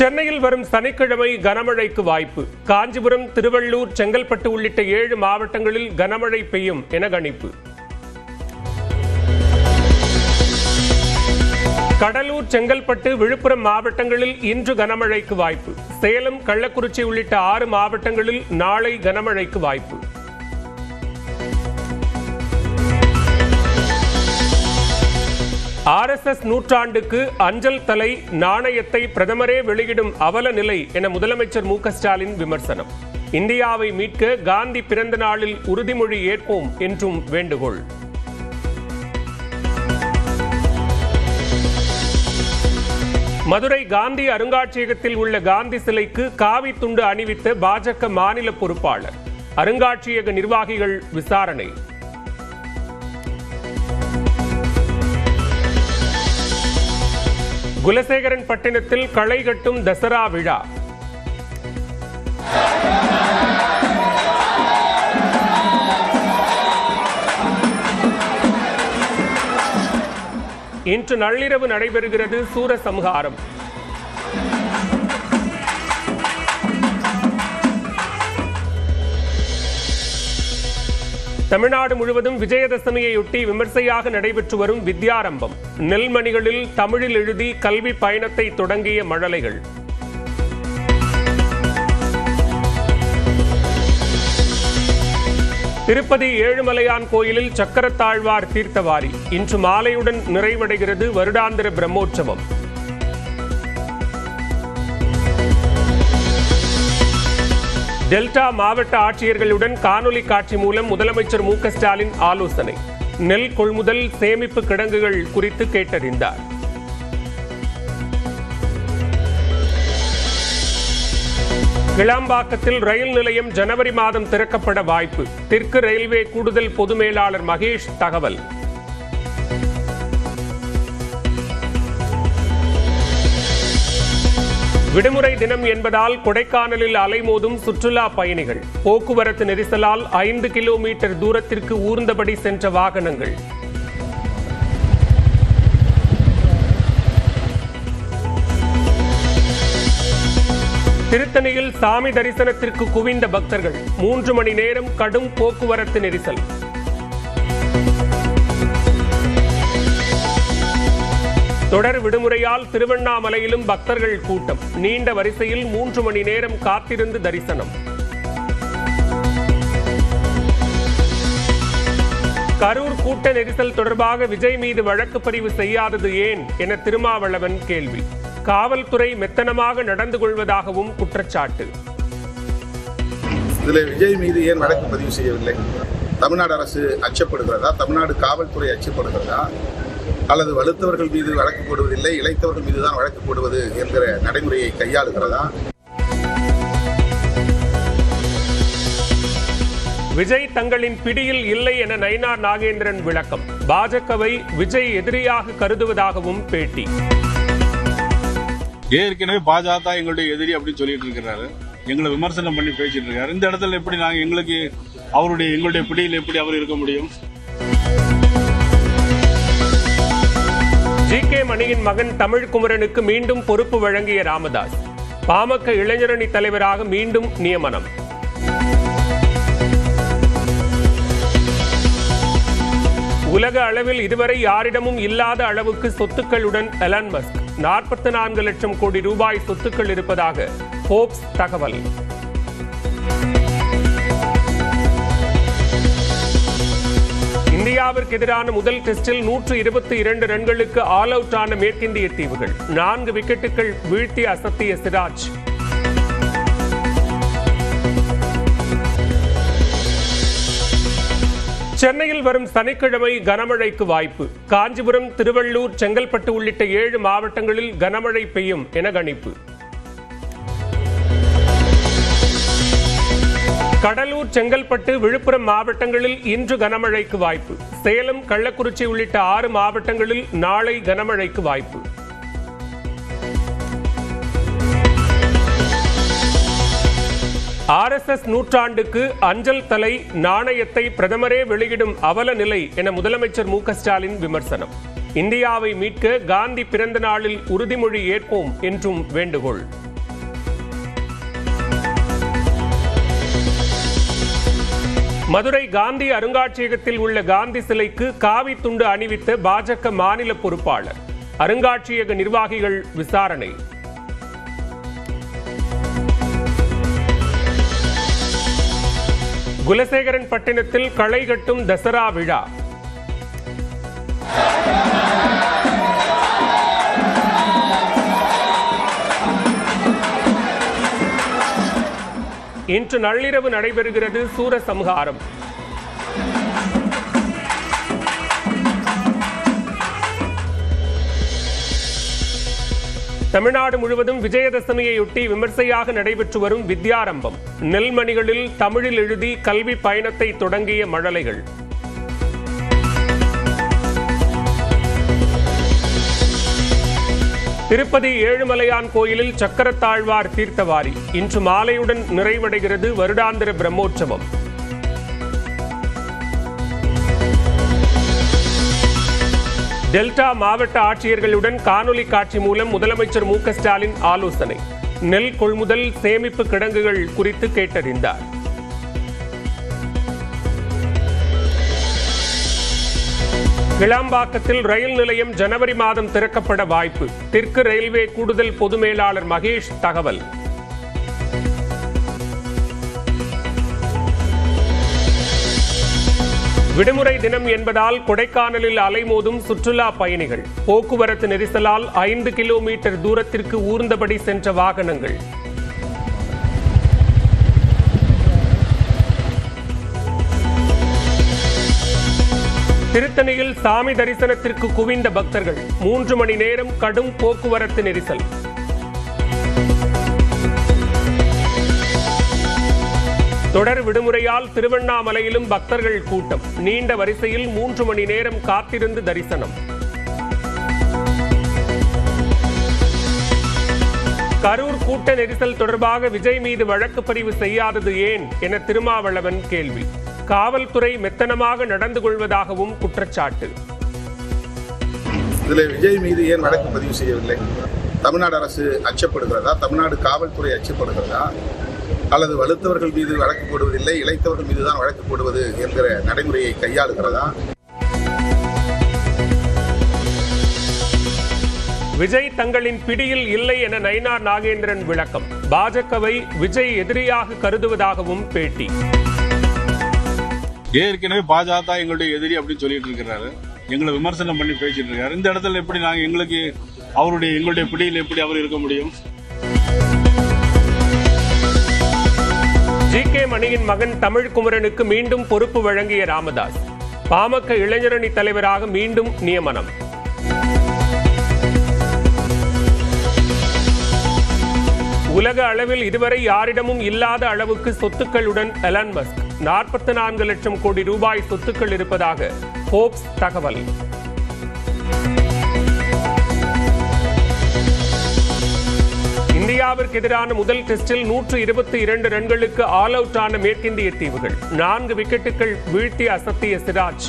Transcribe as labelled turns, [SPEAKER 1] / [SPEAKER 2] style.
[SPEAKER 1] சென்னையில் வரும் சனிக்கிழமை கனமழைக்கு வாய்ப்பு. காஞ்சிபுரம், திருவள்ளூர், செங்கல்பட்டு உள்ளிட்ட 7 மாவட்டங்களில் கனமழை பெய்யும் என கணிப்பு. கடலூர், செங்கல்பட்டு, விழுப்புரம் மாவட்டங்களில் இன்று கனமழைக்கு வாய்ப்பு. சேலம், கள்ளக்குறிச்சி உள்ளிட்ட 6 மாவட்டங்களில் நாளை கனமழைக்கு வாய்ப்பு. RSS நூற்றாண்டுக்கு அஞ்சல் தலை நாணயத்தை பிரதமரே வெளியிடும் அவல நிலை என முதலமைச்சர் மு க ஸ்டாலின் விமர்சனம். இந்தியாவை மீட்க காந்தி பிறந்த நாளில் உறுதிமொழி ஏற்போம் என்றும் வேண்டுகோள். மதுரை காந்தி அருங்காட்சியகத்தில் உள்ள காந்தி சிலைக்கு காவி துண்டு அணிவித்த பாஜக மாநில பொறுப்பாளர். அருங்காட்சியக நிர்வாகிகள் விசாரணை. குலசேகரன் பட்டினத்தில் களை கட்டும் தசரா விழா. இன்று நள்ளிரவு நடைபெறுகிறது சூரசம்ஹாரம். தமிழ்நாடு முழுவதும் விஜயதசமியையொட்டி விமர்சையாக நடைபெற்று வரும் வித்யாரம்பம். நெல்மணிகளில் தமிழில் எழுதி கல்வி பயணத்தை தொடங்கிய மழலைகள். திருப்பதி ஏழுமலையான் கோயிலில் சக்கரத்தாழ்வார் தீர்த்தவாரி. இன்று மாலையுடன் நிறைவடைகிறது வருடாந்திர பிரம்மோற்சவம். டெல்டா மாவட்ட ஆட்சியர்களுடன் காணொலி காட்சி மூலம் முதலமைச்சர் மு க ஸ்டாலின் ஆலோசனை. நெல் கொள்முதல், சேமிப்பு கிடங்குகள் குறித்து கேட்டறிந்தார். கிளாம்பாக்கத்தில் ரயில் நிலையம் ஜனவரி மாதம் திறக்கப்பட வாய்ப்பு. தெற்கு ரயில்வே கூடுதல் பொது மேலாளர் மகேஷ் தகவல். விடுமுறை தினம் என்பதால் கொடைக்கானலில் அலைமோதும் சுற்றுலா பயணிகள். போக்குவரத்து நெரிசலால் 5 கிலோமீட்டர் தூரத்திற்கு ஊர்ந்தபடி சென்ற வாகனங்கள். திருத்தணியில் சாமி தரிசனத்திற்கு குவிந்த பக்தர்கள். 3 மணி நேரம் கடும் போக்குவரத்து நெரிசல். தொடர் விடுமுறையால் திருவண்ணாமலையிலும் பக்தர்கள் கூட்டம். நீண்ட வரிசையில் 3 மணி நேரம் காத்திருந்து தரிசனம். கரூர் கூட்ட நெரிசல் தொடர்பாக விஜய் மீது வழக்கு பதிவு செய்யாதது ஏன் என திருமாவளவன் கேள்வி. காவல்துறை மெத்தனமாக நடந்து கொள்வதாகவும் குற்றச்சாட்டு.
[SPEAKER 2] இதில் விஜய் மீது ஏன் வழக்கு பதிவு செய்யவில்லை? தமிழ்நாடு அரசு அச்சப்படுகிறதா? தமிழ்நாடு காவல்துறை அச்சப்படுகிறதா? அல்லது வலுத்தவர்கள் மீது வழக்கு போடுவதில்லை, இளைத்தவர்கள் மீதுதான் வழக்கு போடுவது என்கிற நடைமுறையை கையாளுகிறதா?
[SPEAKER 1] விஜய் தங்களின் பிடியில் இல்லை என நயினார் நாகேந்திரன் விளக்கம். பாஜகவை விஜய் எதிரியாக கருதுவதாகவும் பேட்டி.
[SPEAKER 3] ஏற்கனவே பாஜக எங்களுடைய எதிரி அப்படின்னு சொல்லிட்டு இருக்கிறாரு. எங்களை விமர்சனம் பண்ணி பேசிட்டு இருக்காரு. இந்த இடத்துல எப்படி நாங்க எங்களுடைய பிடியில் எப்படி அவர் இருக்க முடியும்?
[SPEAKER 1] ஜி.கே. மணியின் மகன் தமிழ்குமரனுக்கு மீண்டும் பொறுப்பு வழங்கிய ராமதாஸ். பாமக இளைஞரணி தலைவராக மீண்டும் நியமனம். உலக அளவில் இதுவரை யாரிடமும் இல்லாத அளவுக்கு சொத்துக்களுடன் எலான் மஸ்க். 44 லட்சம் கோடி ரூபாய் சொத்துக்கள் இருப்பதாக ஃபோர்ப்ஸ் தகவல். இந்தியாவிற்கு எதிரான முதல் டெஸ்டில் 122 ரன்களுக்கு ஆல் அவுட் ஆன மேற்கிந்திய தீவுகள். 4 விக்கெட்டுகள் வீழ்த்தி அசத்திய சிராஜ். சென்னையில் வரும் சனிக்கிழமை கனமழைக்கு வாய்ப்பு. காஞ்சிபுரம், திருவள்ளூர், செங்கல்பட்டு உள்ளிட்ட 7 மாவட்டங்களில் கனமழை பெய்யும் என கணிப்பு. கடலூர், செங்கல்பட்டு, விழுப்புரம் மாவட்டங்களில் இன்று கனமழைக்கு வாய்ப்பு. சேலம், கள்ளக்குறிச்சி உள்ளிட்ட 6 மாவட்டங்களில் நாளை கனமழைக்கு வாய்ப்பு. RSS நூற்றாண்டுக்கு அஞ்சல் தலை நாணயத்தை பிரதமரே வெளியிடும் அவல நிலை என முதலமைச்சர் மு க ஸ்டாலின் விமர்சனம். இந்தியாவை மீட்க காந்தி பிறந்த நாளில் உறுதிமொழி ஏற்போம் என்றும் வேண்டுகோள். மதுரை காந்தி அருங்காட்சியகத்தில் உள்ள காந்தி சிலைக்கு காவி துண்டு அணிவித்த பாஜக மாநில பொறுப்பாளர். அருங்காட்சியக நிர்வாகிகள் விசாரணை. குலசேகரன் பட்டினத்தில் களை கட்டும் தசரா விழா. இன்று நள்ளிரவு நடைபெறுகிறது சூரசம்ஹாரம். தமிழ்நாடு முழுவதும் விஜயதசமியையொட்டி விமர்சையாக நடைபெற்று வரும் வித்யாரம்பம். நெல்மணிகளில் தமிழில் எழுதி கல்வி பயணத்தை தொடங்கிய மழலைகள். திருப்பதி ஏழுமலையான் கோயிலில் சக்கரத்தாழ்வார் தீர்த்தவாரி. இன்று மாலையுடன் நிறைவடைகிறது வருடாந்திர பிரம்மோற்சவம். டெல்டா மாவட்ட ஆட்சியர்களுடன் காணொலி காட்சி மூலம் முதலமைச்சர் மு க ஸ்டாலின் ஆலோசனை. நெல் கொள்முதல், சேமிப்பு கிடங்குகள் குறித்து கேட்டறிந்தார். கிளாம்பாக்கத்தில் ரயில் நிலையம் ஜனவரி மாதம் திறக்கப்பட வாய்ப்பு. தெற்கு ரயில்வே கூடுதல் பொது மேலாளர் மகேஷ் தகவல். விடுமுறை தினம் என்பதால் கொடைக்கானலில் அலைமோதும் சுற்றுலா பயணிகள். போக்குவரத்து நெரிசலால் 5 கிலோமீட்டர் தூரத்திற்கு ஊர்ந்தபடி சென்ற வாகனங்கள். திருத்தணியில் சாமி தரிசனத்திற்கு குவிந்த பக்தர்கள். 3 மணி நேரம் கடும் போக்குவரத்து நெரிசல். தொடர் விடுமுறையால் திருவண்ணாமலையிலும் பக்தர்கள் கூட்டம். நீண்ட வரிசையில் 3 மணி நேரம் காத்திருந்து தரிசனம். கரூர் கூட்ட நெரிசல் தொடர்பாக விஜய் மீது வழக்கு பதிவு செய்யாதது ஏன் என திருமாவளவன் கேள்வி. காவல்துறை மெத்தனமாக நடந்து கொள்வதாகவும் குற்றச்சாட்டு.
[SPEAKER 2] இதில் விஜய் மீது ஏன் வழக்கு பதிவு செய்யவில்லை? தமிழ்நாடு அரசு அச்சப்படுகிறதா? தமிழ்நாடு காவல்துறை அச்சப்படுகிறதா? அல்லது வலுத்தவர்கள் மீது வழக்கு போடுவதில்லை, இளைத்தவர்கள் மீதுதான் வழக்கு போடுவது என்கிற நடைமுறையை கையாளுகிறதா?
[SPEAKER 1] விஜய் தங்களின் பிடியில் இல்லை என நயினார் நாகேந்திரன் விளக்கம். பாஜகவை விஜய் எதிரியாக கருதுவதாகவும் பேட்டி.
[SPEAKER 3] ஏற்கனவே பாஜக எங்களுடைய எதிரி அப்படின்னு சொல்லிட்டு இருக்கிறாரு. எங்களை விமர்சனம் பண்ணி பேசிட்டு இருக்காரு. இந்த இடத்துல எப்படி நாங்க எங்களுடைய பிடியில் எப்படி அவர் இருக்க முடியும்?
[SPEAKER 1] ஜி.கே. மணியின் மகன் தமிழ்குமரனுக்கு மீண்டும் பொறுப்பு வழங்கிய ராமதாஸ். பாமக இளைஞரணி தலைவராக மீண்டும் நியமனம். உலக அளவில் இதுவரை யாரிடமும் இல்லாத அளவுக்கு சொத்துக்களுடன் எலான் மஸ்க். 44 லட்சம் கோடி ரூபாய் சொத்துக்கள் இருப்பதாக ஃபோர்ப்ஸ் தகவல். இந்தியாவிற்கு எதிரான முதல் டெஸ்டில் 122 ரன்களுக்கு ஆல் அவுட் ஆன மேற்கிந்திய தீவுகள். 4 விக்கெட்டுகள் வீழ்த்தி அசத்திய சிராஜ்.